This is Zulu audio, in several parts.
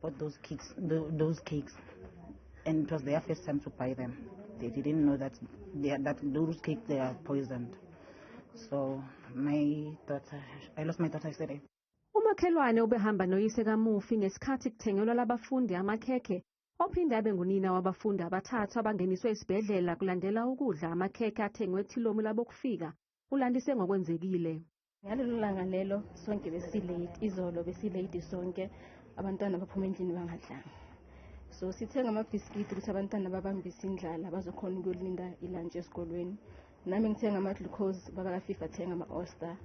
bought those cakes, and it was their first time to buy them. They didn't know that those cakes, they are poisoned. So I lost my daughter yesterday. Umakhelwane ubehamba noyise kaMufi ngesikhathi kuthengelwa labafundi amakhekhe ophinde abe ngunina wabafundi abathathu abangeniswe esibhedlela kulandela ukudla amakhekhe athengwe Ethilomu labokufika ulandise ngokwenzekile. Ngalelo langa lelo sonke besilate, izolo besilate sonke, abantwana baphuma endlini bangadlanga. So sithenga amabhiskiti ukuthi abantwana babambise indlala bazokhona ukulinda ilunch esikolweni. Nami ngithenga ama-glucose, baba kaFifa thenga ama-oyster.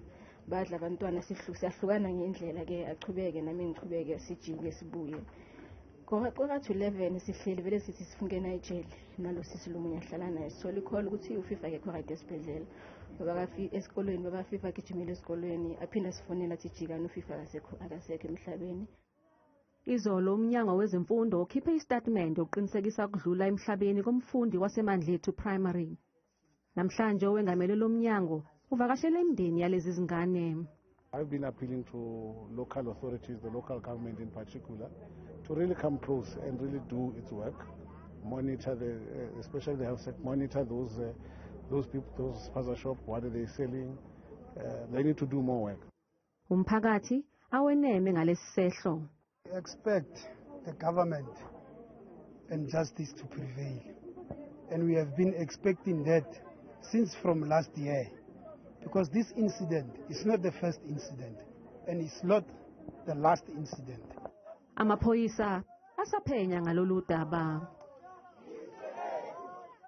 Badla abantwana siyahlukana ngendlela ke aqhubeke nami ngiqhubeke sijike sibuye. Kwathi 11 sihleli vele sithi sifungena ejele nalo sisi lomunye ahlala naye sithola ikholi ukuthi uFifa akekho right esibhedlela. Baba kaFifa esikolweni, baba kaFifa agijimile esikolweni aphinda sifonela athi jikana uFifa akasekho emhlabeni. Izolo umnyango wezemfundo ukhiphe istatement oqinisekisa ukudlula emhlabeni komfundi waseMandlethu Primary. Namhlanje owengamele lomnyango uvakashele imindeni yalezi zingane. I've been appealing to local authorities, the local government in particular, to really come close and really do its work, monitor especially the health sector, monitor those people, those spaza shop, what are they selling? They need to do more work. Umphakathi aweneme ngalesi sehlo. Expect the government and justice to prevail, and we have been expecting that since from last year, because this incident is not the first incident and it's not the last incident. Amaphoyisa asaphenya ngalolu daba.